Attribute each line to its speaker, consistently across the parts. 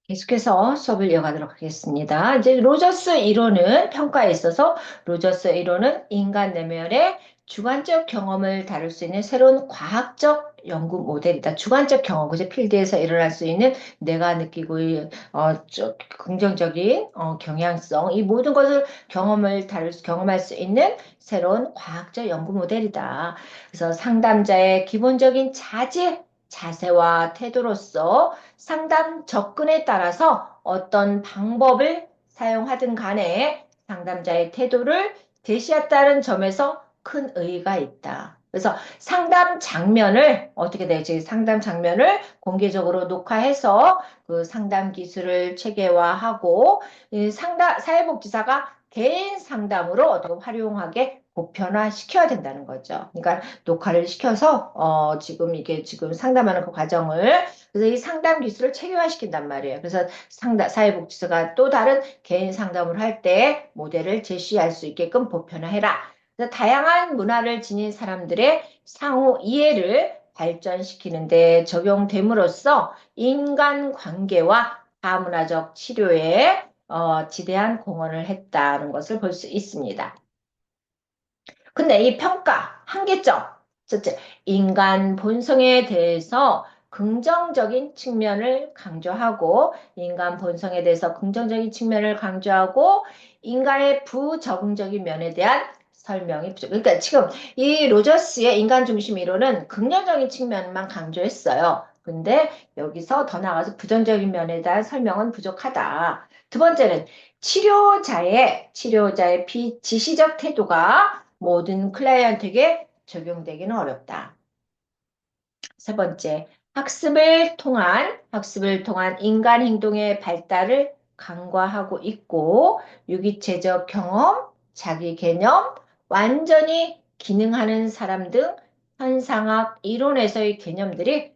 Speaker 1: 계속해서 수업을 이어가도록 하겠습니다. 이제 로저스 이론은 평가에 있어서 로저스 이론은 인간 내면의 주관적 경험을 다룰 수 있는 새로운 과학적 연구 모델이다. 주관적 경험, 그죠? 필드에서 일어날 수 있는 내가 느끼고 긍정적인 경향성, 이 모든 것을 경험할 수 있는 새로운 과학적 연구 모델이다. 그래서 상담자의 기본적인 자세와 태도로서 상담 접근에 따라서 어떤 방법을 사용하든 간에 상담자의 태도를 제시했다는 점에서 큰 의의가 있다. 그래서 상담 장면을 어떻게 되지? 상담 장면을 공개적으로 녹화해서 그 상담 기술을 체계화하고 이 사회복지사가 개인 상담으로 어떻게 활용하게 보편화시켜야 된다는 거죠. 그러니까 녹화를 시켜서 지금 이게 지금 상담하는 그 과정을 그래서 이 상담 기술을 체계화시킨단 말이에요. 그래서 사회복지사가 또 다른 개인 상담을 할 때 모델을 제시할 수 있게끔 보편화해라. 그래서 다양한 문화를 지닌 사람들의 상호 이해를 발전시키는데 적용됨으로써 인간관계와 다문화적 치료에 지대한 공헌을 했다는 것을 볼 수 있습니다. 근데 이 평가 한계점, 첫째, 인간 본성에 대해서 긍정적인 측면을 강조하고, 인간 본성에 대해서 긍정적인 측면을 강조하고, 인간의 부적응적인 면에 대한 설명이 부족. 그러니까 지금 이 로저스의 인간 중심 이론은 긍정적인 측면만 강조했어요. 근데 여기서 더 나아가서 부정적인 면에 대한 설명은 부족하다. 두 번째는 치료자의 비지시적 태도가 모든 클라이언트에게 적용되기는 어렵다. 세 번째, 학습을 통한 인간 행동의 발달을 간과하고 있고, 유기체적 경험, 자기 개념, 완전히 기능하는 사람 등 현상학 이론에서의 개념들이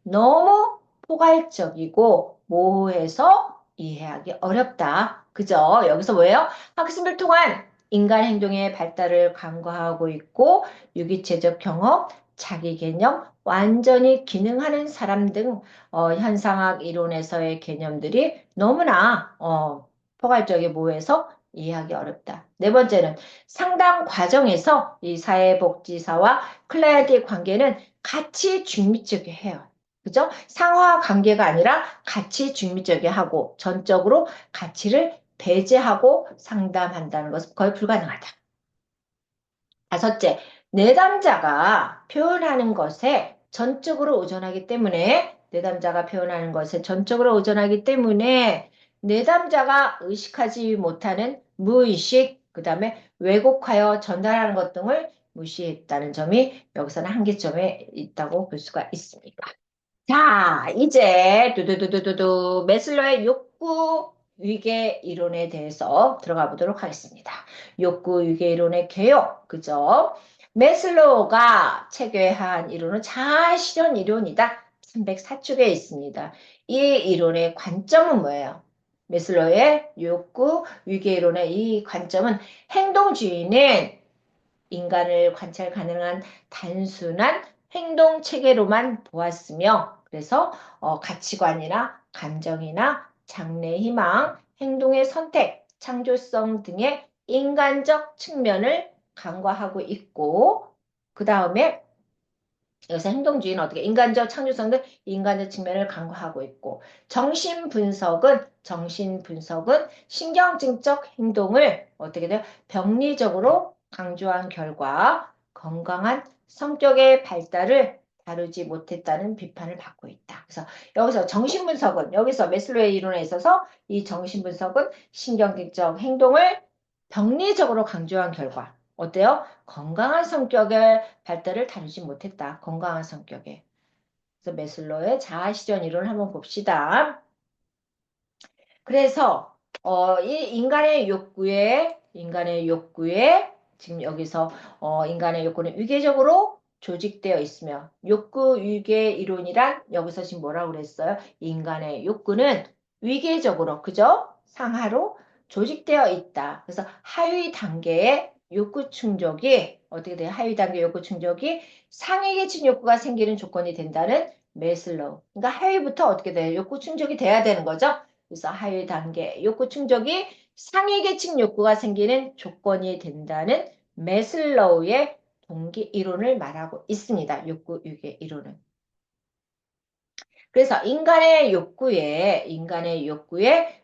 Speaker 1: 너무 포괄적이고 모호해서 이해하기 어렵다. 그죠? 여기서 뭐예요? 학습을 통한 인간 행동의 발달을 간과하고 있고, 유기체적 경험, 자기 개념, 완전히 기능하는 사람 등 현상학 이론에서의 개념들이 너무나 포괄적이 모호해서 이해하기 어렵다. 네 번째는 상담 과정에서 이 사회복지사와 클라이언트의 관계는 같이 중립적이 해요. 그죠? 상하 관계가 아니라 같이 중립적이 하고 전적으로 가치를 배제하고 상담한다는 것은 거의 불가능하다. 다섯째, 내담자가 표현하는 것에 전적으로 의존하기 때문에 내담자가 의식하지 못하는 무의식, 그 다음에 왜곡하여 전달하는 것 등을 무시했다는 점이 여기서는 한계점에 있다고 볼 수가 있습니다. 자, 이제 두두두두두두 메슬로의 욕구 위계 이론에 대해서 들어가 보도록 하겠습니다. 욕구 위계 이론의 개요, 그죠? 메슬로우가 체계한 이론은 자아실현 이론이다. 304쪽에 있습니다. 이 이론의 관점은 뭐예요? 메슬로우의 욕구 위계 이론의 이 관점은 행동주의는 인간을 관찰 가능한 단순한 행동 체계로만 보았으며, 그래서 가치관이나 감정이나 장래 희망, 행동의 선택, 창조성 등의 인간적 측면을 간과하고 있고, 그 다음에 여기서 행동주의는 어떻게 인간적 창조성 등 인간적 측면을 간과하고 있고, 정신 분석은 신경증적 행동을 어떻게 돼요? 병리적으로 강조한 결과 건강한 성격의 발달을 다루지 못했다는 비판을 받고 있다. 그래서 여기서 메슬로의 이론에 있어서 이 정신분석은 신경증적 행동을 병리적으로 강조한 결과 어때요? 건강한 성격의 발달을 다루지 못했다. 건강한 성격에. 그래서 메슬로의 자아실현 이론을 한번 봅시다. 그래서 이 인간의 욕구에 지금 여기서 인간의 욕구는 위계적으로 조직되어 있으며 욕구 위계 이론이란 여기서 지금 뭐라고 그랬어요? 인간의 욕구는 위계적으로 그죠? 상하로 조직되어 있다. 그래서 하위 단계의 욕구 충족이 어떻게 돼요? 하위 단계 욕구 충족이 상위 계층 욕구가 생기는 조건이 된다는 메슬로우. 그러니까 하위부터 어떻게 돼요? 욕구 충족이 돼야 되는 거죠. 그래서 하위 단계 욕구 충족이 상위 계층 욕구가 생기는 조건이 된다는 메슬로우의 동기 이론을 말하고 있습니다. 욕구 유계 이론은. 그래서 인간의 욕구에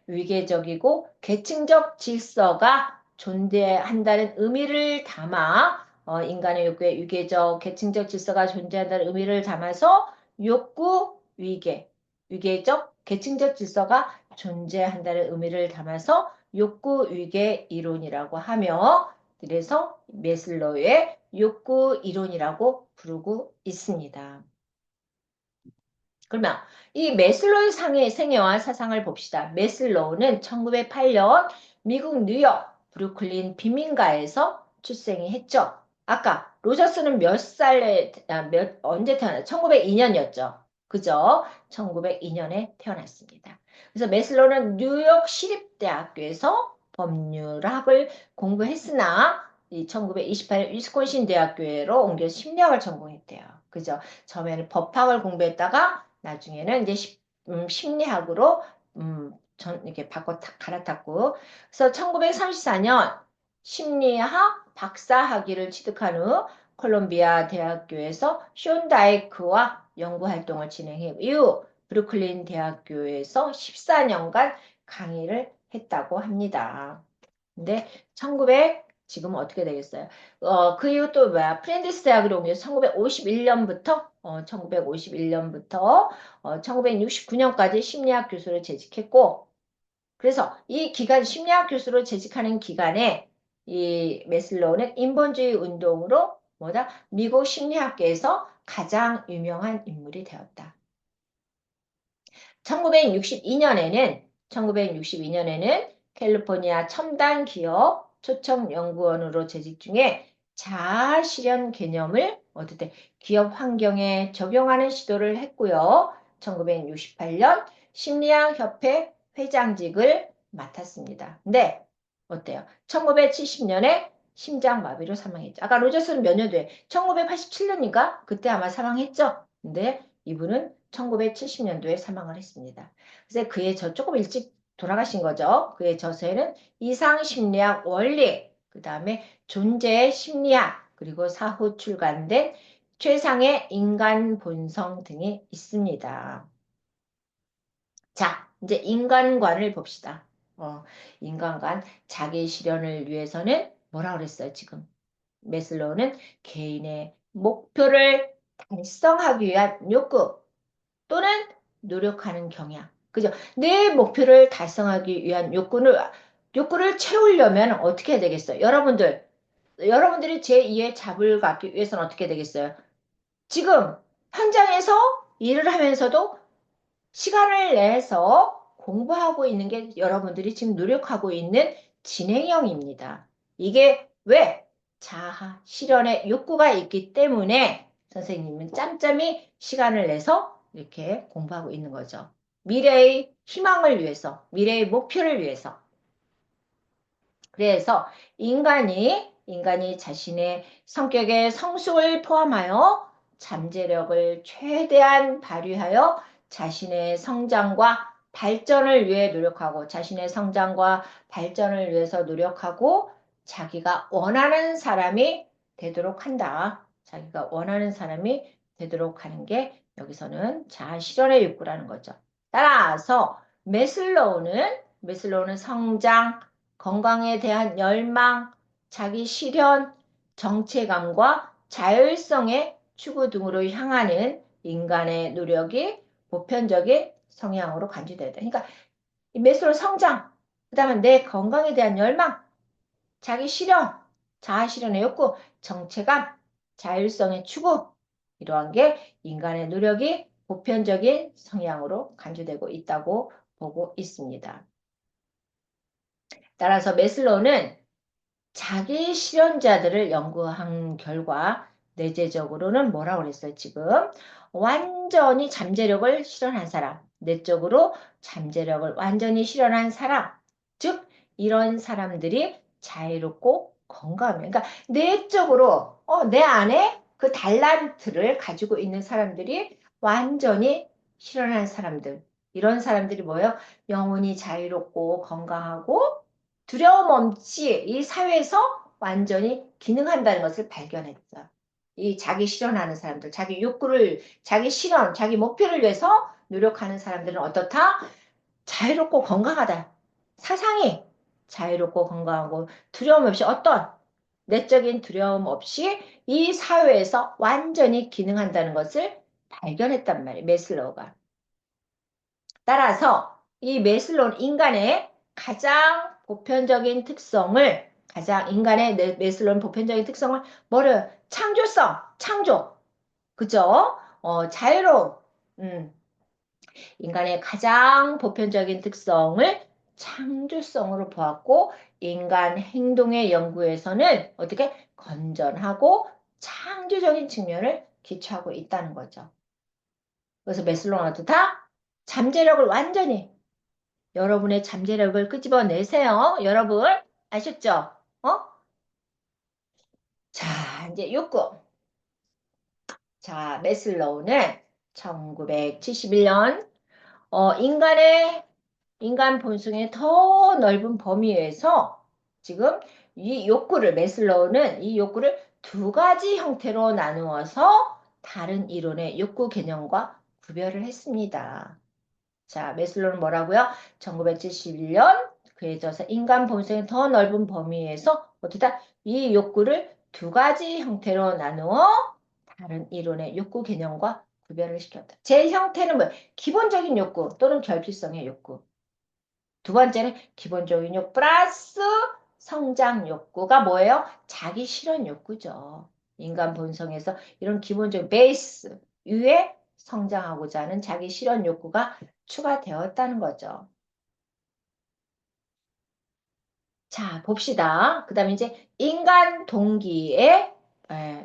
Speaker 1: 위계적이고 계층적 질서가 존재한다는 의미를 담아 인간의 욕구에 위계적, 계층적 질서가 존재한다는 의미를 담아서 욕구 위계적, 계층적 질서가 존재한다는 의미를 담아서 욕구 위계 이론이라고 하며 그래서 메슬로우의 욕구 이론이라고 부르고 있습니다. 그러면 이 메슬로우의 생애와 사상을 봅시다. 메슬로우는 1908년 미국 뉴욕 브루클린 빈민가에서 출생이 했죠. 아까 로저스는 몇 살에 언제 태어났죠? 1902년이었죠. 그죠? 1902년에 태어났습니다. 그래서 메슬로우는 뉴욕 시립대학교에서 법률학을 공부했으나 이 1928년 위스콘신 대학교로 옮겨 심리학을 전공했대요. 그죠? 처음에는 법학을 공부했다가 나중에는 이제 심리학으로 이렇게 갈아탔고 그래서 1934년 심리학 박사 학위를 취득한 후 콜롬비아 대학교에서 쇼 다이크와 연구 활동을 진행해 이후 브루클린 대학교에서 14년간 강의를 했다고 합니다. 근데 1900 지금 어떻게 되겠어요? 그 이후 또 뭐야? 프렌디스 대학으로 옮겨서 1951년부터 1951년부터 1969년까지 심리학 교수로 재직했고 그래서 이 기간 심리학 교수로 재직하는 기간에 이 메슬로우는 인본주의 운동으로 뭐다? 미국 심리학계에서 가장 유명한 인물이 되었다. 1962년에는 캘리포니아 첨단 기업 초청연구원으로 재직 중에 자아 실현 개념을 어떻게 기업 환경에 적용하는 시도를 했고요. 1968년 심리학협회 회장직을 맡았습니다. 근데 어때요? 1970년에 심장마비로 사망했죠. 아까 로저스는 몇 년도에? 1987년인가? 그때 아마 사망했죠. 근데 이분은 1970년도에 사망을 했습니다. 그래서 그의 조금 일찍 돌아가신 거죠. 그의 저서에는 이상심리학 원리, 그 다음에 존재의 심리학, 그리고 사후 출간된 최상의 인간 본성 등이 있습니다. 자, 이제 인간관을 봅시다. 인간관, 자기 실현을 위해서는 뭐라 그랬어요, 지금? 메슬로우는 개인의 목표를 달성하기 위한 욕구, 또는 노력하는 경향. 그죠? 내 목표를 달성하기 위한 욕구를 채우려면 어떻게 해야 되겠어요? 여러분들이 제2의 잡을 갖기 위해서는 어떻게 되겠어요? 지금 현장에서 일을 하면서도 시간을 내서 공부하고 있는 게 여러분들이 지금 노력하고 있는 진행형입니다. 이게 왜? 자아, 실현의 욕구가 있기 때문에 선생님은 짬짬이 시간을 내서 이렇게 공부하고 있는 거죠. 미래의 희망을 위해서, 미래의 목표를 위해서. 그래서 인간이 자신의 성격의 성숙을 포함하여 잠재력을 최대한 발휘하여 자신의 성장과 발전을 위해 노력하고 자신의 성장과 발전을 위해서 노력하고 자기가 원하는 사람이 되도록 한다. 자기가 원하는 사람이 되도록 하는 게 여기서는 자아 실현의 욕구라는 거죠. 따라서 메슬로우는 성장, 건강에 대한 열망, 자기 실현, 정체감과 자율성의 추구 등으로 향하는 인간의 노력이 보편적인 성향으로 간주되다. 그러니까 이 메스로 성장, 그 다음에 내 건강에 대한 열망, 자기 실현, 자아 실현의 욕구, 정체감, 자율성의 추구 이러한 게 인간의 노력이 보편적인 성향으로 간주되고 있다고 보고 있습니다. 따라서 메슬로우는 자기 실현자들을 연구한 결과 내재적으로는 뭐라고 그랬어요, 지금? 완전히 잠재력을 실현한 사람, 내적으로 잠재력을 완전히 실현한 사람, 즉 이런 사람들이 자유롭고 건강해요. 그러니까 내적으로 내 안에 그 달란트를 가지고 있는 사람들이 완전히 실현하는 사람들. 이런 사람들이 뭐예요? 영혼이 자유롭고 건강하고 두려움 없이 이 사회에서 완전히 기능한다는 것을 발견했어. 이 자기 실현하는 사람들, 자기 욕구를, 자기 실현, 자기 목표를 위해서 노력하는 사람들은 어떻다? 자유롭고 건강하다. 사상이 자유롭고 건강하고 두려움 없이 어떤 내적인 두려움 없이 이 사회에서 완전히 기능한다는 것을 발견했단 말이에요. 메슬로우가. 따라서 이 메슬로우는 인간의 가장 보편적인 특성을 가장 인간의 메슬로우는 보편적인 특성을 뭐를 창조성, 창조, 그죠? 자유로움, 음, 인간의 가장 보편적인 특성을 창조성으로 보았고, 인간 행동의 연구에서는 어떻게 건전하고 창조적인 측면을 기초하고 있다는 거죠. 그래서 메슬로우는 다 잠재력을 완전히 여러분의 잠재력을 끄집어내세요. 여러분 아셨죠? 어? 자, 이제 욕구. 자, 메슬로우는 1971년 인간 본성의 더 넓은 범위에서 지금 이 욕구를, 메슬로우는 이 욕구를 두 가지 형태로 나누어서 다른 이론의 욕구 개념과 구별을 했습니다. 자, 메슬로우는 뭐라고요? 1971년 그에 져서 인간 본성의 더 넓은 범위에서 어떻다? 이 욕구를 두 가지 형태로 나누어 다른 이론의 욕구 개념과 구별을 시켰다. 제 형태는 뭐 기본적인 욕구 또는 결핍성의 욕구. 두 번째는 기본적인 욕구 플러스 성장 욕구가 뭐예요? 자기 실현 욕구죠. 인간 본성에서 이런 기본적인 베이스 위에 성장하고자 하는 자기 실현 욕구가 추가되었다는 거죠. 자, 봅시다. 그 다음에 이제 인간 동기의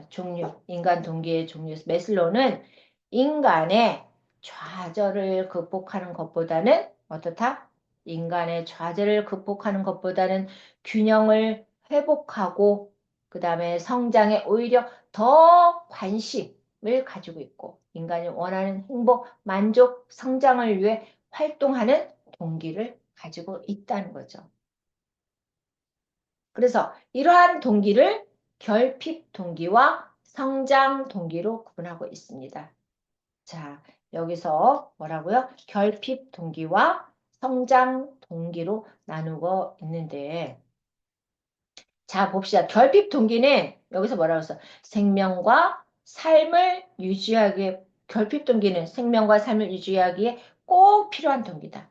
Speaker 1: 종류, 인간 동기의 종류. 메슬로는 인간의 좌절을 극복하는 것보다는 어떻다? 인간의 좌절을 극복하는 것보다는 균형을 회복하고 그 다음에 성장에 오히려 더 관심을 가지고 있고 인간이 원하는 행복, 만족, 성장을 위해 활동하는 동기를 가지고 있다는 거죠. 그래서 이러한 동기를 결핍 동기와 성장 동기로 구분하고 있습니다. 자, 여기서 뭐라고요? 결핍 동기와 성장 동기로 나누고 있는데, 자, 봅시다. 결핍 동기는 여기서 뭐라고 했어? 생명과 삶을 유지하기에, 결핍 동기는 생명과 삶을 유지하기에 꼭 필요한 동기다.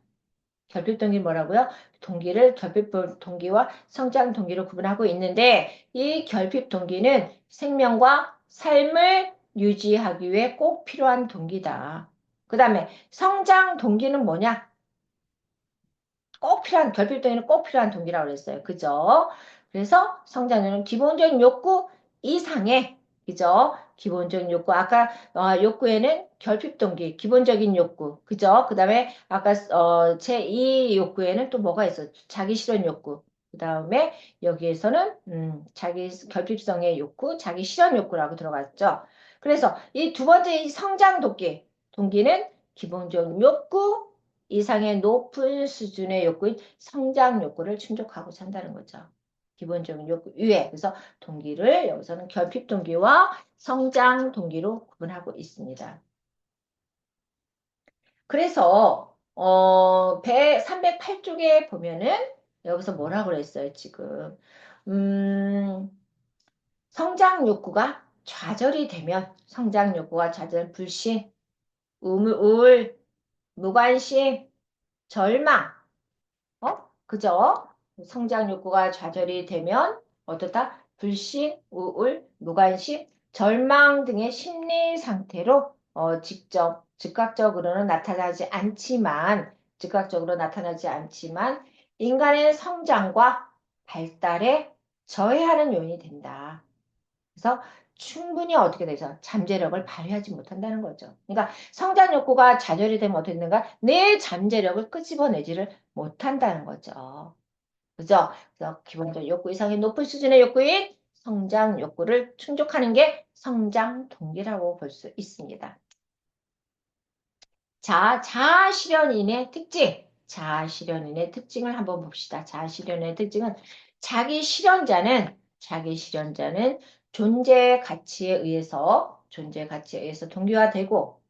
Speaker 1: 결핍 동기는 뭐라고요? 동기를 결핍 동기와 성장 동기로 구분하고 있는데 이 결핍 동기는 생명과 삶을 유지하기 위해 꼭 필요한 동기다. 그 다음에 성장 동기는 뭐냐? 꼭 필요한, 결핍동기는 꼭 필요한 동기라고 그랬어요. 그죠? 그래서 성장률은 기본적인 욕구 이상의, 그죠? 기본적인 욕구. 아까, 욕구에는 결핍동기, 기본적인 욕구. 그죠? 그 다음에 아까, 제2 욕구에는 또 뭐가 있어? 자기 실현 욕구. 그 다음에 여기에서는, 자기 결핍성의 욕구, 자기 실현 욕구라고 들어갔죠. 그래서 이 두 번째 이 성장 동기는 기본적인 욕구, 이상의 높은 수준의 욕구인 성장 욕구를 충족하고자 한다는 거죠. 기본적인 욕구 위에. 그래서 동기를 여기서는 결핍 동기와 성장 동기로 구분하고 있습니다. 그래서 308쪽에 보면은 여기서 뭐라고 그랬어요, 지금. 음, 성장 욕구가 좌절이 되면 성장 욕구가 좌절, 불신, 우울, 무관심, 절망 그죠? 성장 욕구가 좌절이 되면 어떻다? 불신, 우울, 무관심, 절망 등의 심리 상태로 직접 즉각적으로는 즉각적으로 나타나지 않지만 인간의 성장과 발달에 저해하는 요인이 된다. 그래서 충분히 어떻게 되죠? 잠재력을 발휘하지 못한다는 거죠. 그러니까 성장 욕구가 좌절이 되면 어떻게 되는가? 내 잠재력을 끄집어내지를 못한다는 거죠. 그죠? 그래서 기본적인 욕구 이상의 높은 수준의 욕구인 성장 욕구를 충족하는 게 성장 동기라고 볼 수 있습니다. 자, 자아실현인의 특징. 자아실현인의 특징을 한번 봅시다. 자아실현인의 특징은 자기 실현자는 존재 가치에 의해서 동기화되고,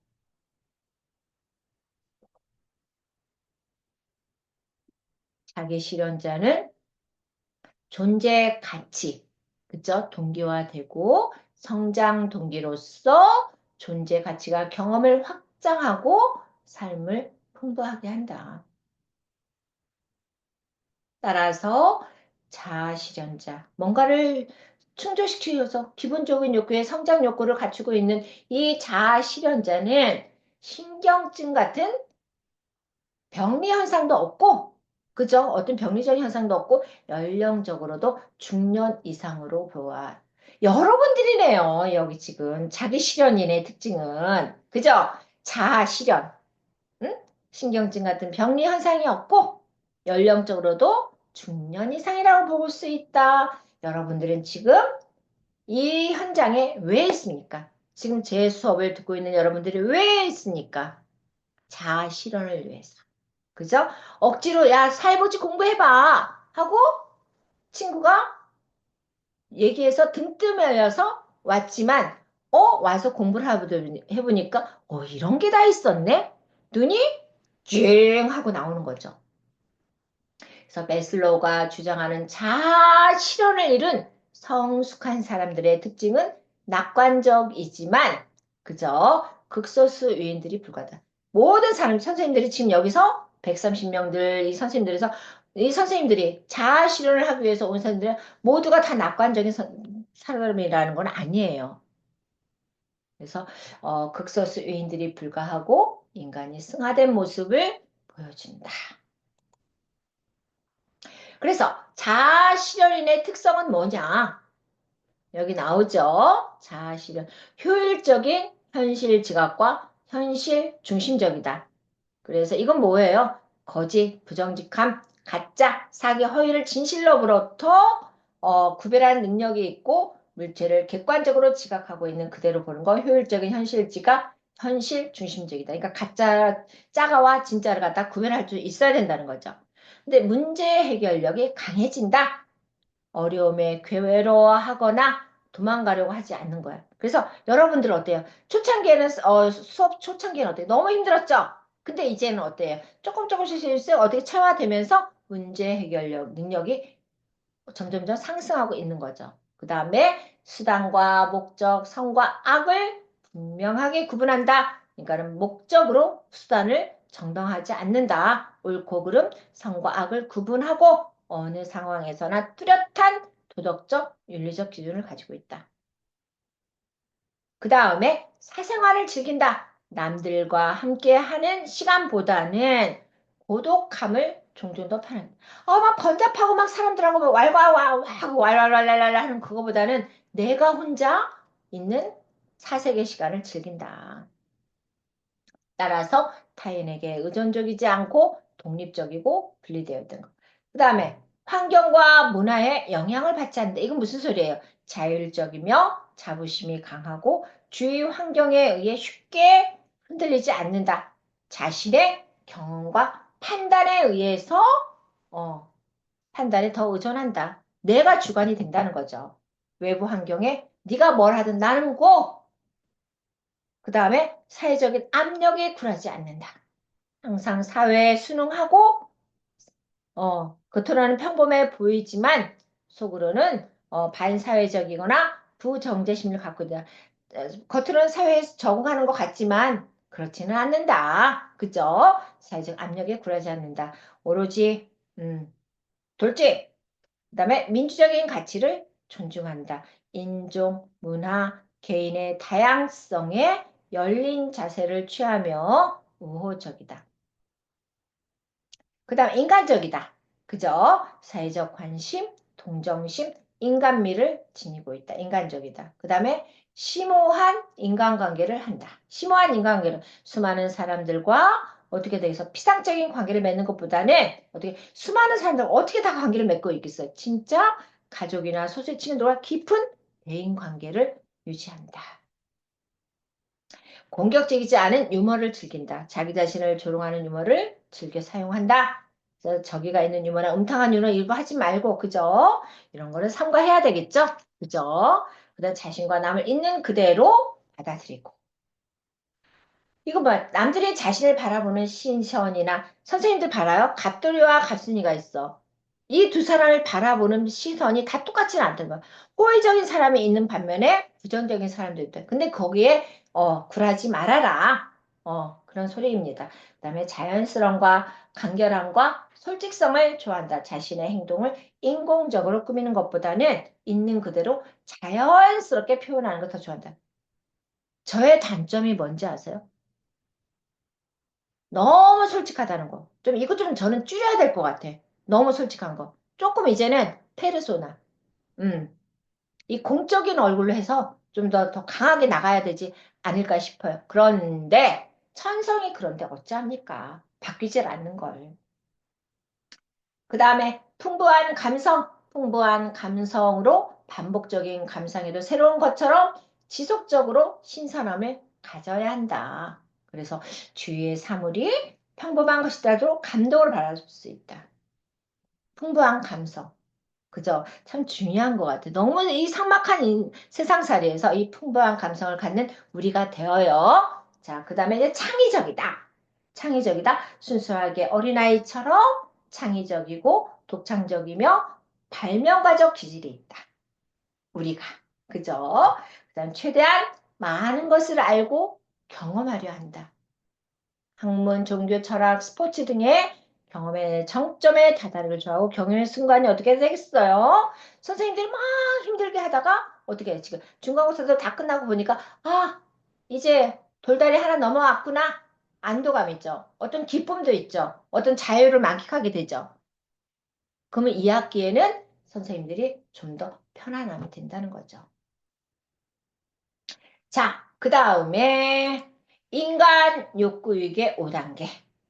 Speaker 1: 자기 실현자는 존재 가치, 그죠? 동기화되고 성장 동기로서 존재 가치가 경험을 확장하고 삶을 풍부하게 한다. 따라서 자아실현자, 뭔가를 충족시키기 위해서 기본적인 욕구의 성장 욕구를 갖추고 있는 이 자아실현자는 신경증 같은 병리 현상도 없고, 그죠? 어떤 병리적인 현상도 없고, 연령적으로도 중년 이상으로 보아. 여러분들이네요. 여기 지금 자기 실현인의 특징은. 그죠? 자아 실현. 응? 신경증 같은 병리 현상이 없고, 연령적으로도 중년 이상이라고 볼 수 있다. 여러분들은 지금 이 현장에 왜 있습니까? 지금 제 수업을 듣고 있는 여러분들이 왜 있습니까? 자아 실현을 위해서. 그죠? 억지로 야 사회복지 공부해봐 하고 친구가 얘기해서 등 뜨면서 왔지만 와서 공부를 해보니까 이런 게 다 있었네? 눈이 쨍 하고 나오는 거죠. 그래서 매슬로우가 주장하는 자아 실현을 이룬 성숙한 사람들의 특징은 낙관적이지만 그저 극소수 유인들이 불과하다. 모든 사람, 선생님들이 지금 여기서 130명들 이 선생님들이 자아 실현을 하기 위해서 온 사람들은 모두가 다 낙관적인 사람이라는 건 아니에요. 그래서 극소수 유인들이 불과하고 인간이 승화된 모습을 보여준다. 그래서 자아실현인의 특성은 뭐냐? 여기 나오죠? 자아실현. 효율적인 현실 지각과 현실 중심적이다. 그래서 이건 뭐예요? 거짓, 부정직함, 가짜, 사기, 허위를 진실로부터 구별하는 능력이 있고 물체를 객관적으로 지각하고 있는 그대로 보는 거 효율적인 현실 지각, 현실 중심적이다. 그러니까 가짜, 짜가와 진짜를 갖다 구별할 수 있어야 된다는 거죠. 근데 문제 해결력이 강해진다. 어려움에 괴로워하거나 도망가려고 하지 않는 거야. 그래서 여러분들 어때요? 수업 초창기에는 어때요? 너무 힘들었죠? 근데 이제는 어때요? 조금씩 어떻게 체화되면서 문제 해결력 능력이 점점점 상승하고 있는 거죠. 그 다음에 수단과 목적, 성과 악을 분명하게 구분한다. 그러니까는 목적으로 수단을 정당하지 않는다. 옳고 그름, 성과 악을 구분하고 어느 상황에서나 뚜렷한 도덕적, 윤리적 기준을 가지고 있다. 그 다음에 사생활을 즐긴다. 남들과 함께 하는 시간보다는 고독함을 종종 더 편한. 막 번잡하고 막 사람들하고 막 왈왈왈하고 왈왈왈랄 하는 그거보다는 내가 혼자 있는 사색의 시간을 즐긴다. 따라서 타인에게 의존적이지 않고 독립적이고 분리되어 있던 것. 그 다음에 환경과 문화에 영향을 받지 않는다. 이건 무슨 소리예요? 자율적이며 자부심이 강하고 주위 환경에 의해 쉽게 흔들리지 않는다. 자신의 경험과 판단에 의해서 어, 판단에 더 의존한다. 내가 주관이 된다는 거죠. 외부 환경에 네가 뭘 하든 나는 고! 그 다음에 사회적인 압력에 굴하지 않는다. 항상 사회에 순응하고 겉으로는 평범해 보이지만 속으로는 반사회적이거나 부정제 심리를 갖고 있다. 겉으로는 사회에 적응하는 것 같지만 그렇지는 않는다. 그죠? 사회적 압력에 굴하지 않는다. 오로지 돌지. 그다음에 민주적인 가치를 존중한다. 인종, 문화, 개인의 다양성에 열린 자세를 취하며 우호적이다. 그 다음 인간적이다. 그죠? 사회적 관심, 동정심, 인간미를 지니고 있다. 인간적이다. 그 다음에 심오한 인간관계를 한다. 심오한 인간관계는 수많은 사람들과 어떻게 돼서 피상적인 관계를 맺는 것보다는 어떻게 수많은 사람들 어떻게 다 관계를 맺고 있겠어요? 진짜 가족이나 소수의 친구들과 깊은 대인 관계를 유지한다. 공격적이지 않은 유머를 즐긴다. 자기 자신을 조롱하는 유머를 즐겨 사용한다. 그래서 저기가 있는 유머나 음탕한 유머 일부 하지 말고, 그죠? 이런 거를 삼가해야 되겠죠? 그죠? 그다음 자신과 남을 있는 그대로 받아들이고. 이거 봐. 남들이 자신을 바라보는 시선이나 선생님들 봐라요. 갑돌이와 갑순이가 있어. 이 두 사람을 바라보는 시선이 다 똑같지는 않다는 거야. 호의적인 사람이 있는 반면에 부정적인 사람도 있다. 근데 거기에 굴하지 말아라. 그런 소리입니다. 그다음에 자연스러움과 간결함과 솔직성을 좋아한다. 자신의 행동을 인공적으로 꾸미는 것보다는 있는 그대로 자연스럽게 표현하는 걸 더 좋아한다. 저의 단점이 뭔지 아세요? 너무 솔직하다는 거. 좀 이것 좀 저는 줄여야 될 것 같아. 너무 솔직한 거. 조금 이제는 페르소나. 음, 이 공적인 얼굴로 해서 좀 더 강하게 나가야 되지 않을까 싶어요. 그런데 천성이 그런데 어찌합니까? 바뀌질 않는 걸. 그 다음에 풍부한 감성으로 반복적인 감상에도 새로운 것처럼 지속적으로 신선함을 가져야 한다. 그래서 주위의 사물이 평범한 것이라도 감동을 받을 수 있다. 풍부한 감성. 그죠? 참 중요한 것 같아. 너무 이 삭막한 세상살이에서 이 풍부한 감성을 갖는 우리가 되어요. 자, 그 다음에 이제 창의적이다. 창의적이다. 순수하게 어린아이처럼 창의적이고 독창적이며 발명가적 기질이 있다. 우리가. 그죠? 그 다음 최대한 많은 것을 알고 경험하려 한다. 학문, 종교, 철학, 스포츠 등의 경험의 정점에 다다르길 좋아하고 경영의 순간이 어떻게 되겠어요? 선생님들이 막 힘들게 하다가 어떻게 해? 지금 중간고사도 다 끝나고 보니까 이제 돌다리 하나 넘어왔구나. 안도감 있죠. 어떤 기쁨도 있죠. 어떤 자유를 만끽하게 되죠. 그러면 2학기에는 선생님들이 좀 더 편안함이 된다는 거죠. 자, 그 다음에 인간 욕구유기의 5단계.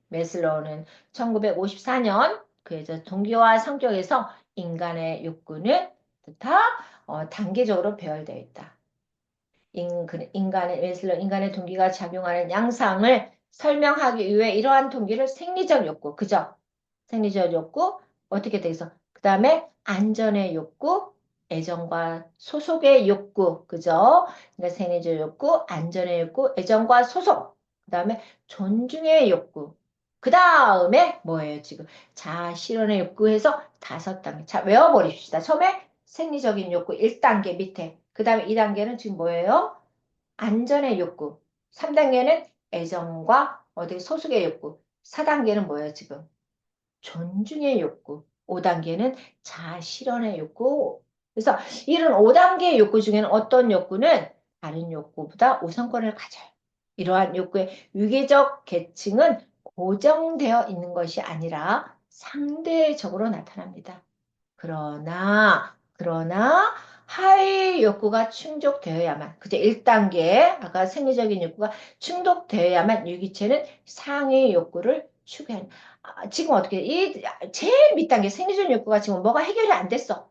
Speaker 1: 메슬로우는 1954년 그래서 동기와 성격에서 인간의 욕구는 다 단계적으로 배열되어 있다. 인간의 동기가 작용하는 양상을 설명하기 위해 이러한 동기를 생리적 욕구, 그죠? 생리적 욕구, 어떻게 돼서, 그 다음에 안전의 욕구, 애정과 소속의 욕구, 그죠? 그러니까 생리적 욕구, 안전의 욕구, 애정과 소속, 그 다음에 존중의 욕구, 그 다음에 뭐예요, 지금? 자, 실현의 욕구에서 5단계. 자, 외워버립시다. 처음에 생리적인 욕구 1단계 밑에. 그 다음에 2단계는 지금 뭐예요? 안전의 욕구. 3단계는 애정과 어디 소속의 욕구. 4단계는 뭐예요, 지금? 존중의 욕구. 5단계는 자아실현의 욕구. 그래서 이런 5단계의 욕구 중에는 어떤 욕구는 다른 욕구보다 우선권을 가져요. 이러한 욕구의 유기적 계층은 고정되어 있는 것이 아니라 상대적으로 나타납니다. 그러나 하위 욕구가 충족되어야만, 그죠? 1단계, 아까 생리적인 욕구가 충족되어야만 유기체는 상위 욕구를 추구하는. 지금 어떻게, 제일 밑단계 생리적인 욕구가 지금 뭐가 해결이 안 됐어.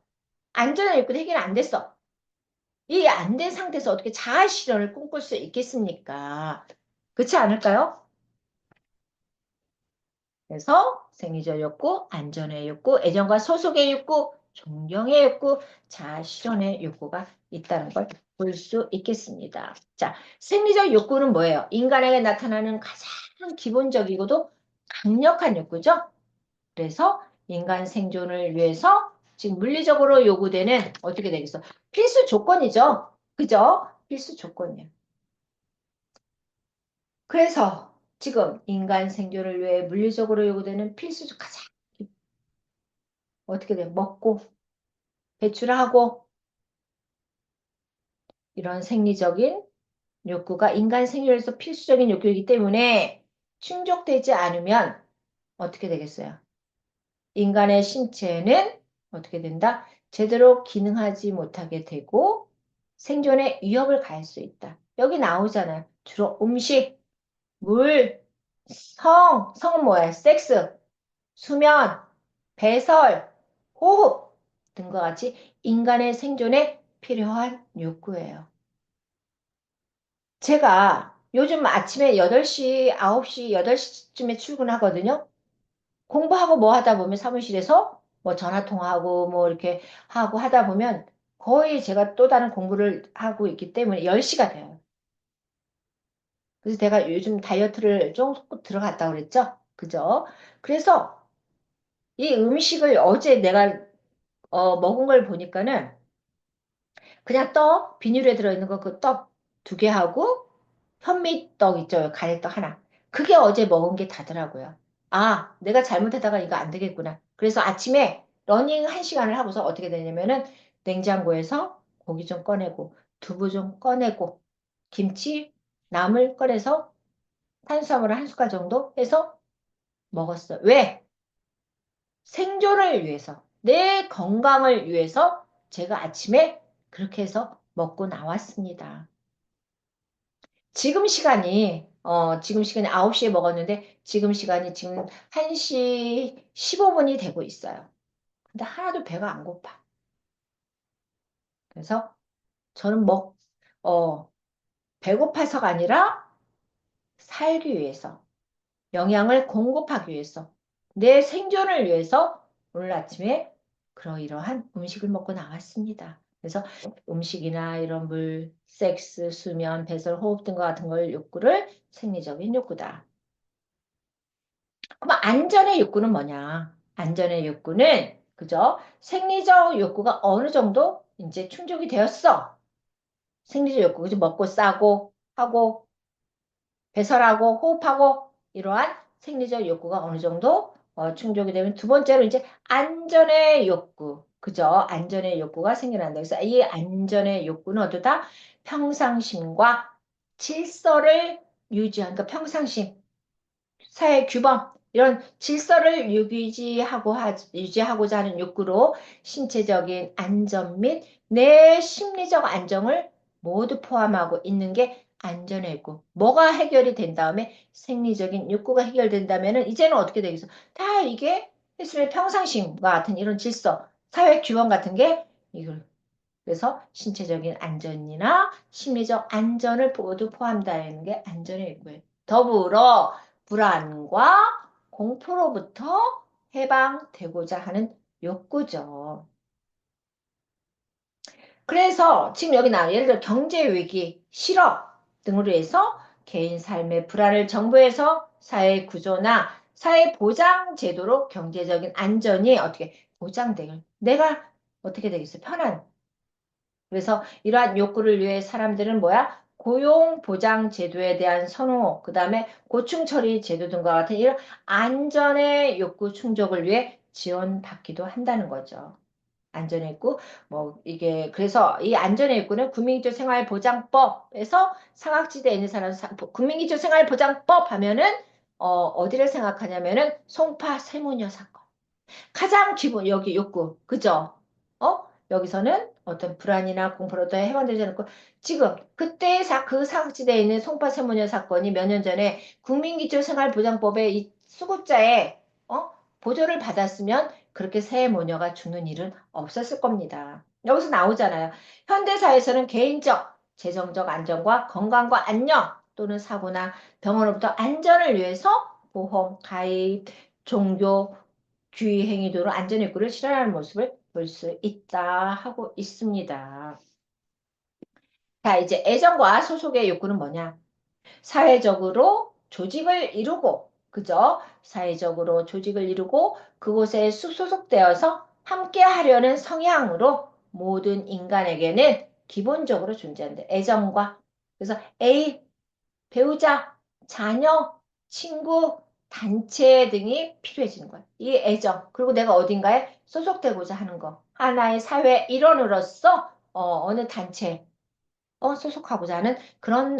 Speaker 1: 안전한 욕구도 해결이 안 됐어. 이 안 된 상태에서 어떻게 자아 실현을 꿈꿀 수 있겠습니까? 그렇지 않을까요? 그래서 생리적 욕구, 안전의 욕구, 애정과 소속의 욕구, 존경의 욕구, 자아 실현의 욕구가 있다는 걸 볼 수 있겠습니다. 자, 생리적 욕구는 뭐예요? 인간에게 나타나는 가장 기본적이고도 강력한 욕구죠. 그래서 인간 생존을 위해서 지금 물리적으로 요구되는 어떻게 되겠어? 필수 조건이죠. 그죠? 필수 조건이에요. 그래서 지금 인간 생존을 위해 물리적으로 요구되는 필수 가장 어떻게 돼? 먹고 배출하고 이런 생리적인 욕구가 인간 생존에서 필수적인 욕구이기 때문에 충족되지 않으면 어떻게 되겠어요? 인간의 신체는 어떻게 된다? 제대로 기능하지 못하게 되고 생존에 위협을 가할 수 있다. 여기 나오잖아요. 주로 음식, 물, 성은 뭐야? 섹스, 수면, 배설, 호흡. 등과 같이 인간의 생존에 필요한 욕구예요. 제가 요즘 아침에 8시, 9시, 8시쯤에 출근하거든요. 공부하고 뭐 하다 보면 사무실에서 뭐 전화 통화하고 뭐 이렇게 하고 하다 보면 거의 제가 또 다른 공부를 하고 있기 때문에 10시가 돼요. 그래서 내가 요즘 다이어트를 좀 들어갔다 그랬죠? 그죠? 그래서 이 음식을 어제 내가 먹은 걸 보니까는 그냥 떡, 비닐에 들어있는 거 그 떡 2개 하고 현미떡 있죠? 가래떡 하나. 그게 어제 먹은 게 다더라고요. 아, 내가 잘못하다가 이거 안 되겠구나. 그래서 아침에 러닝 1시간을 하고서 어떻게 되냐면은 냉장고에서 고기 좀 꺼내고 두부 좀 꺼내고 김치, 나물 꺼내서 탄수화물을 1숟갈 정도 해서 먹었어요. 왜? 생존을 위해서, 내 건강을 위해서 제가 아침에 그렇게 해서 먹고 나왔습니다. 지금 시간이 9시에 먹었는데, 지금 시간이 지금 1시 15분이 되고 있어요. 근데 하나도 배가 안 고파. 그래서 저는 어, 배고파서가 아니라 살기 위해서, 영양을 공급하기 위해서, 내 생존을 위해서 오늘 아침에 그러이러한 음식을 먹고 나왔습니다. 그래서 음식이나 이런 물, 섹스, 수면, 배설, 호흡 등과 같은 걸 욕구를 생리적인 욕구다. 그럼 안전의 욕구는 뭐냐? 안전의 욕구는 그죠? 생리적 욕구가 어느 정도 이제 충족이 되었어. 생리적 욕구, 그죠? 먹고 싸고 하고 배설하고 호흡하고 이러한 생리적 욕구가 어느 정도 충족이 되면 두 번째로 이제 안전의 욕구. 그죠? 안전의 욕구가 생겨난다. 그래서 이 안전의 욕구는 어떠다? 평상심과 질서를 유지한, 그러니까 평상심, 사회 규범, 이런 질서를 유지하고자 하는 욕구로 신체적인 안전 및 내 심리적 안정을 모두 포함하고 있는 게 안전의 욕구. 뭐가 해결이 된 다음에 생리적인 욕구가 해결된다면은 이제는 어떻게 되겠어? 다 이게 예술의 평상심과 같은 이런 질서, 사회 규범 같은 게 이걸 그래서 신체적인 안전이나 심리적 안전을 모두 포함되는 게 안전의 욕구예요. 더불어 불안과 공포로부터 해방되고자 하는 욕구죠. 그래서 지금 여기 나와 예를 들어 경제 위기, 실업 등으로 해서 개인 삶의 불안을 정부에서 사회 구조나 사회 보장 제도로 경제적인 안전이 어떻게 보장되길 내가 어떻게 되겠어요? 편한 그래서 이러한 욕구를 위해 사람들은 뭐야? 고용보장 제도에 대한 선호, 그 다음에 고충 처리 제도 등과 같은 이런 안전의 욕구 충족을 위해 지원받기도 한다는 거죠. 안전의 욕구, 뭐 이게 그래서 이 안전의 욕구는 국민기초생활보장법에서 사각지대에 있는 사람 국민기초생활보장법 하면은 어디를 생각하냐면은 송파 세무녀 사건. 가장 기본 여기 욕구 그죠? 여기서는 어떤 불안이나 공포로부터 해방되지 않고 지금 그때 그 사각지대에 있는 송파 세무녀 사건이 몇 년 전에 국민기초생활보장법의 이 수급자의 보조를 받았으면 그렇게 새 모녀가 죽는 일은 없었을 겁니다. 여기서 나오잖아요. 현대사에서는 개인적, 재정적 안전과 건강과 안녕 또는 사고나 병원으로부터 안전을 위해서 보험, 가입, 종교, 주의 행위도로 안전욕구를 실현하는 모습을 볼 수 있다 하고 있습니다. 자, 이제 애정과 소속의 욕구는 뭐냐? 사회적으로 조직을 이루고, 그죠? 사회적으로 조직을 이루고 그곳에 소속되어서 함께 하려는 성향으로 모든 인간에게는 기본적으로 존재한다. 애정과. 그래서 A, 배우자, 자녀, 친구, 단체 등이 필요해지는 거야. 이 애정. 그리고 내가 어딘가에 소속되고자 하는 거. 하나의 사회 일원으로서 어느 단체 소속하고자 하는 그런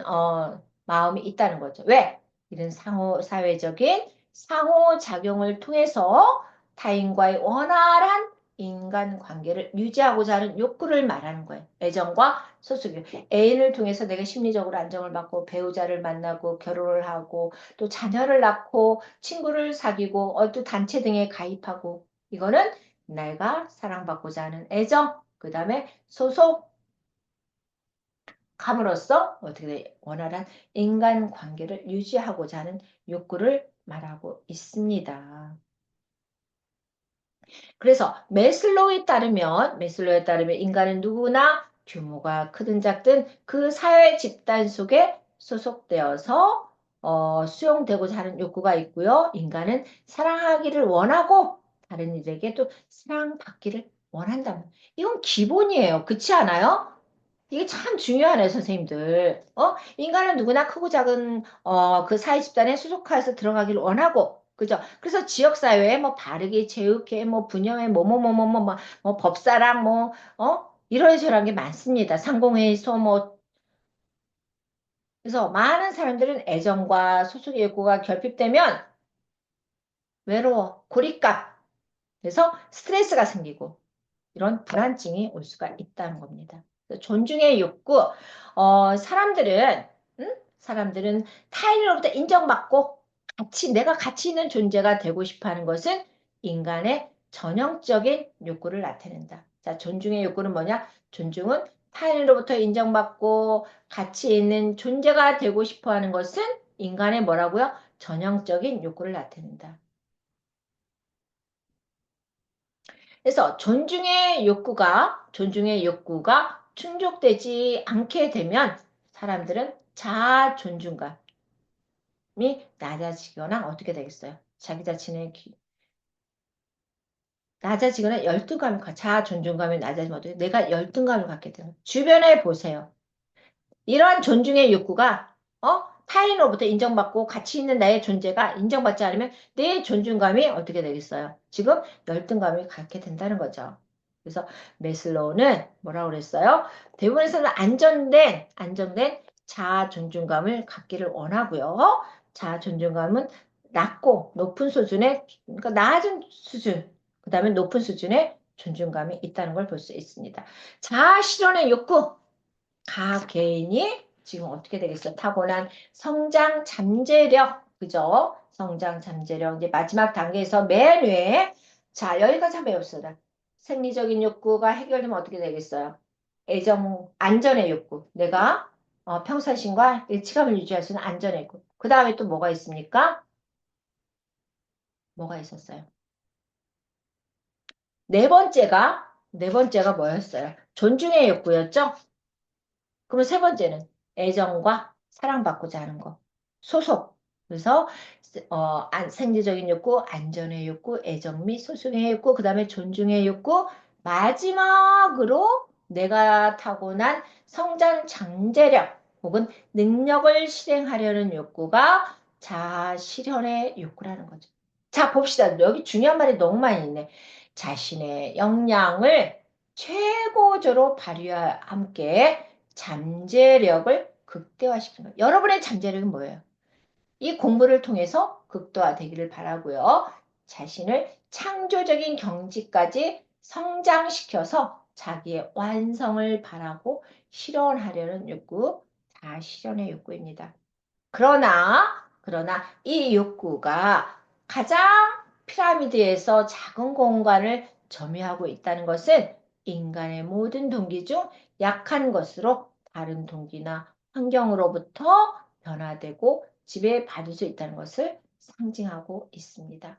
Speaker 1: 마음이 있다는 거죠. 왜? 이런 사회적인 상호작용을 통해서 타인과의 원활한 인간관계를 유지하고자 하는 욕구를 말하는 거예요. 애정과 소속이. 애인을 통해서 내가 심리적으로 안정을 받고 배우자를 만나고 결혼을 하고 또 자녀를 낳고 친구를 사귀고 또 단체 등에 가입하고 이거는 내가 사랑받고자 하는 애정, 그 다음에 소속함으로써 어떻게 돼? 원활한 인간관계를 유지하고자 하는 욕구를 말하고 있습니다. 그래서 메슬로우에 따르면 인간은 누구나 규모가 크든 작든 그 사회 집단 속에 소속되어서 수용되고자 하는 욕구가 있고요. 인간은 사랑하기를 원하고 다른 이들에게 또 사랑받기를 원한다면 이건 기본이에요. 그렇지 않아요? 이게 참 중요하네, 선생님들. 인간은 누구나 크고 작은, 그 사회 집단에 소속해서 들어가기를 원하고, 그죠? 그래서 지역사회에 뭐 바르게, 체육회, 뭐 분녀회, 뭐 법사랑, 이러저러한 게 많습니다. 상공회의소, 뭐. 그래서 많은 사람들은 애정과 소속의 욕구가 결핍되면 외로워, 고립감, 그래서 스트레스가 생기고, 이런 불안증이 올 수가 있다는 겁니다. 존중의 욕구, 사람들은, 사람들은 타인으로부터 인정받고 내가 가치 있는 존재가 되고 싶어 하는 것은 인간의 전형적인 욕구를 나타낸다. 자, 존중의 욕구는 뭐냐? 존중은 타인으로부터 인정받고 가치 있는 존재가 되고 싶어 하는 것은 인간의 뭐라고요? 전형적인 욕구를 나타낸다. 그래서 존중의 욕구가 충족되지 않게 되면 사람들은 자아 존중감이 낮아지거나 어떻게 되겠어요? 자기 자신의 낮아지거나 자아 존중감이 낮아지면 어떻게 내가 열등감을 갖게 되는 거예요. 주변에 보세요. 이러한 존중의 욕구가 타인으로부터 인정받고 가치 있는 나의 존재가 인정받지 않으면 내 존중감이 어떻게 되겠어요? 지금 열등감을 갖게 된다는 거죠. 그래서 메슬로우는 뭐라고 그랬어요? 대부분의 사람은 안정된 자아 존중감을 갖기를 원하고요. 자아 존중감은 낮고 높은 수준의 그러니까 낮은 수준 그다음에 높은 수준의 존중감이 있다는 걸 볼 수 있습니다. 자아 실현의 욕구 각 개인이 지금 어떻게 되겠어? 타고난 성장 잠재력, 그죠? 성장 잠재력. 이제 마지막 단계에서 맨 위에, 자, 여기까지 한번 배웁시다. 생리적인 욕구가 해결되면 어떻게 되겠어요? 안전의 욕구. 내가 평사심과 일치감을 유지할 수 있는 안전의 욕구. 그 다음에 또 뭐가 있습니까? 뭐가 있었어요? 네 번째가 뭐였어요? 존중의 욕구였죠? 그럼 세 번째는 애정과 사랑받고자 하는 거. 소속. 그래서 생리적인 욕구, 안전의 욕구, 애정 및 소속의 욕구, 그 다음에 존중의 욕구, 마지막으로 내가 타고난 성장 잠재력 혹은 능력을 실행하려는 욕구가 자아 실현의 욕구라는 거죠. 자, 봅시다. 여기 중요한 말이 너무 많이 있네. 자신의 역량을 최고조로 발휘와 함께 잠재력을 극대화시키는 거예요. 여러분의 잠재력은 뭐예요? 이 공부를 통해서 극대화되기를 바라고요. 자신을 창조적인 경지까지 성장시켜서 자기의 완성을 바라고 실현하려는 욕구, 다 실현의 욕구입니다. 그러나 이 욕구가 가장 피라미드에서 작은 공간을 점유하고 있다는 것은 인간의 모든 동기 중 약한 것으로 다른 동기나 환경으로부터 변화되고 지배받을 수 있다는 것을 상징하고 있습니다.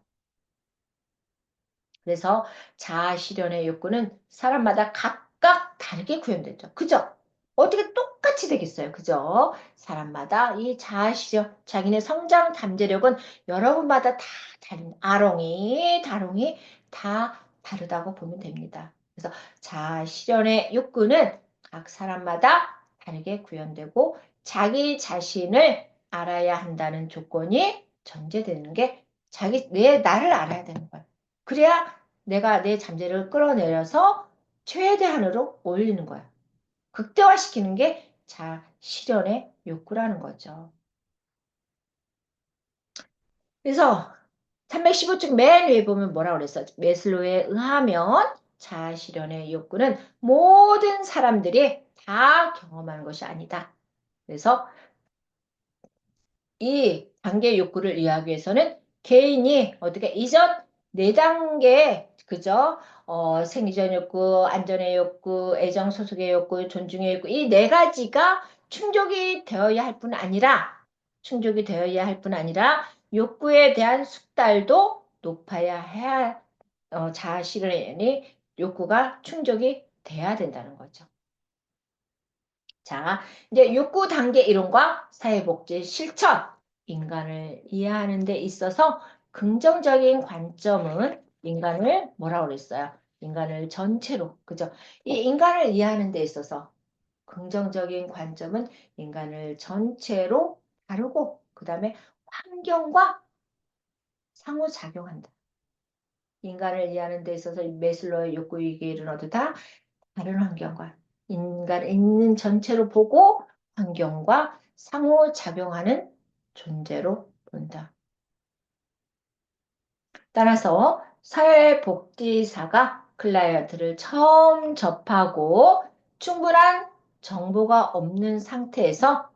Speaker 1: 그래서 자아 실현의 욕구는 사람마다 각각 다르게 구현됐죠. 그죠? 어떻게 똑같이 되겠어요. 그죠? 사람마다 이 자아 실현, 자기네 성장 잠재력은 여러분마다 다 다른, 다롱이 다 다르다고 보면 됩니다. 그래서 자아 실현의 욕구는 각 사람마다 다르게 구현되고 자기 자신을 알아야 한다는 조건이 전제되는 게 나를 알아야 되는 거예요. 그래야 내가 내 잠재력을 끌어내려서 최대한으로 올리는 거야. 극대화시키는 게 실현의 욕구라는 거죠. 그래서 315쪽 맨 위에 보면 뭐라고 그랬어? 메슬로에 의하면 자아 실현의 욕구는 모든 사람들이 다 경험하는 것이 아니다. 그래서 이 단계 욕구를 이해하기 위해서는 개인이 어떻게 이전 네 단계 그죠? 생리적 욕구, 안전의 욕구, 애정 소속의 욕구, 존중의 욕구, 이 네 가지가 충족이 되어야 할 뿐 아니라, 욕구에 대한 숙달도 높아야 해야, 자아 실현의 욕구가 충족이 돼야 된다는 거죠. 자, 이제 욕구 단계 이론과 사회복지 실천, 인간을 이해하는 데 있어서 긍정적인 관점은 인간을 뭐라고 그랬어요? 인간을 전체로, 그죠? 이 인간을 이해하는 데 있어서 긍정적인 관점은 인간을 전체로 다루고, 그 다음에 환경과 상호작용한다. 인간을 이해하는 데 있어서 이 메슬로의 욕구 위기를 얻다 다른 환경과 인간을 있는 전체로 보고 환경과 상호작용하는 존재로 본다. 따라서 사회복지사가 클라이언트를 처음 접하고 충분한 정보가 없는 상태에서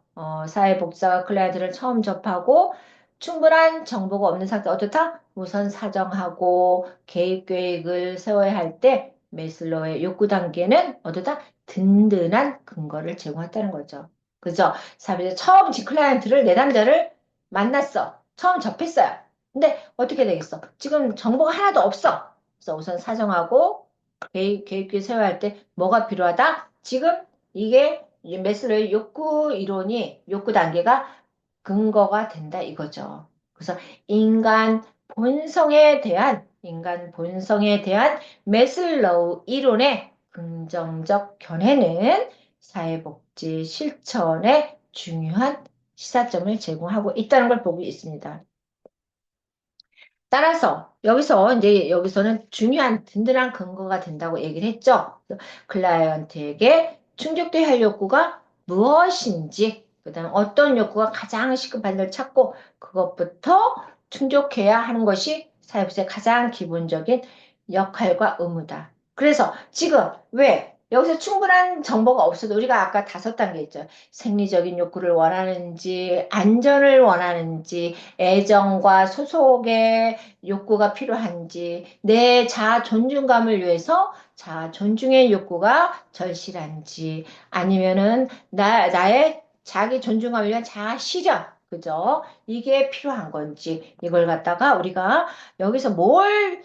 Speaker 1: 사회복지사가 클라이언트를 처음 접하고 충분한 정보가 없는 상태 어떻다? 우선 사정하고 개입 계획을 세워야 할 때 메슬로의 욕구 단계는 어떻다? 든든한 근거를 제공했다는 거죠. 그죠? 사회에서 처음 지 클라이언트를 내담자를 만났어. 처음 접했어요. 근데 어떻게 되겠어? 지금 정보가 하나도 없어. 그래서 우선 사정하고 계획 세워야 할 때 뭐가 필요하다? 지금 이게 메슬로의 욕구 단계가 근거가 된다 이거죠. 그래서 인간 본성에 대한 메슬로우 이론의 긍정적 견해는 사회복지 실천에 중요한 시사점을 제공하고 있다는 걸 보고 있습니다. 따라서 여기서는 중요한 든든한 근거가 된다고 얘기를 했죠. 클라이언트에게 충족돼야 할 욕구가 무엇인지, 그다음 어떤 욕구가 가장 시급한 걸 찾고 그것부터 충족해야 하는 것이 사회부의 가장 기본적인 역할과 의무다. 그래서 지금 왜 여기서 충분한 정보가 없어도 우리가 아까 5단계 있죠. 생리적인 욕구를 원하는지, 안전을 원하는지, 애정과 소속의 욕구가 필요한지, 내 자아 존중감을 위해서 자아 존중의 욕구가 절실한지, 아니면은 나의 자기 존중감을 위한 자아 실현, 그죠? 이게 필요한 건지, 이걸 갖다가 우리가 여기서 뭘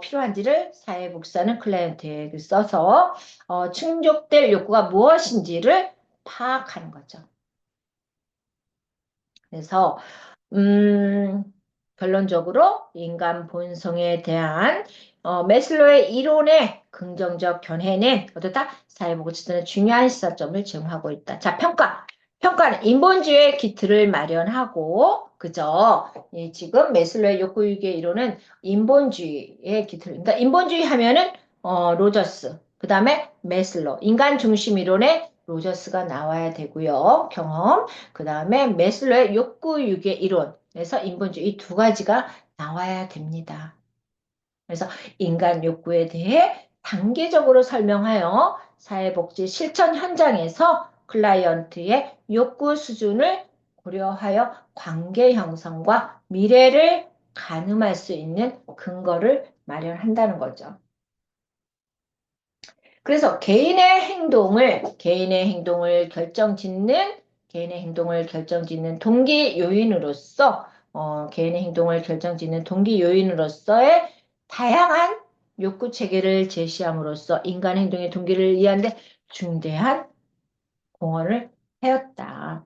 Speaker 1: 필요한지를 사회복사는 클라이언트에게 써서 충족될 욕구가 무엇인지를 파악하는 거죠. 그래서 음, 결론적으로 인간 본성에 대한 메슬로의 이론의 긍정적 견해는 어떻다? 사회보고 지수는 중요한 시사점을 제공하고 있다. 자, 평가. 평가는 인본주의의 기틀을 마련하고, 그죠? 지금 메슬로의 욕구유기의 이론은 인본주의의 기틀. 그러니까 인본주의 하면은 로저스, 그 다음에 메슬로, 인간 중심 이론의 로저스가 나와야 되고요. 경험. 그 다음에 메슬로의 욕구 유기의 이론에서 인본주의 이 두 가지가 나와야 됩니다. 그래서 인간 욕구에 대해 단계적으로 설명하여 사회복지 실천 현장에서 클라이언트의 욕구 수준을 고려하여 관계 형성과 미래를 가늠할 수 있는 근거를 마련한다는 거죠. 그래서 개인의 행동을 결정짓는 동기 요인으로서, 개인의 행동을 결정짓는 동기 요인으로서의 다양한 욕구 체계를 제시함으로써 인간 행동의 동기를 이해하는데 중대한 공헌을 하였다.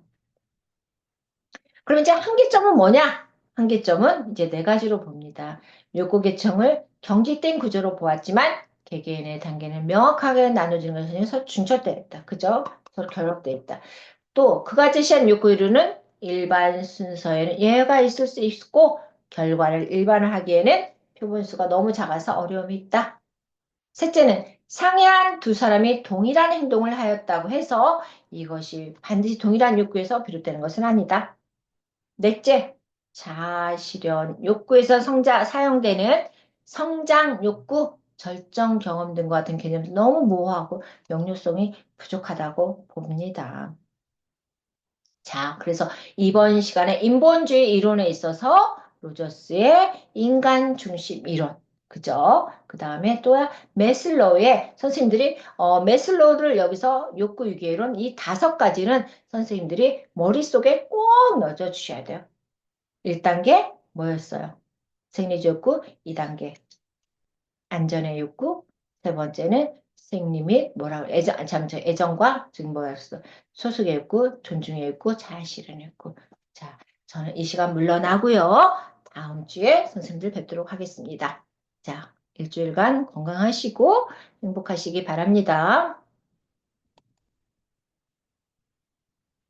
Speaker 1: 그럼 이제 한계점은 뭐냐? 한계점은 이제 네 가지로 봅니다. 욕구 계층을 경직된 구조로 보았지만 개개인의 단계는 명확하게 나눠지는 것은 서로 중첩되어 있다. 그죠? 서로 결합되어 있다. 또 그가 제시한 욕구 이루는 일반 순서에는 예외가 있을 수 있고 결과를 일반화하기에는 표본수가 너무 작아서 어려움이 있다. 셋째는 상이한 두 사람이 동일한 행동을 하였다고 해서 이것이 반드시 동일한 욕구에서 비롯되는 것은 아니다. 넷째, 자아실현 욕구에서 사용되는 성장 욕구, 절정 경험 등과 같은 개념이 너무 모호하고 명료성이 부족하다고 봅니다. 자, 그래서 이번 시간에 인본주의 이론에 있어서 로저스의 인간 중심 이론, 그죠? 그 다음에 또야 메슬로우의 선생님들이 메슬로우를 여기서 욕구 유기이론 이 다섯 가지는 선생님들이 머릿속에 꼭 넣어줘 주셔야 돼요. 1단계 뭐였어요? 생리적 욕구, 2단계 안전의 욕구, 세 번째는 생리 및 뭐라 그래? 애정과 지금 뭐였어? 소속의 욕구, 존중의 욕구, 자아 실현의 욕구. 자, 저는 이 시간 물러나고요. 다음 주에 선생님들 뵙도록 하겠습니다. 자, 일주일간 건강하시고 행복하시기 바랍니다.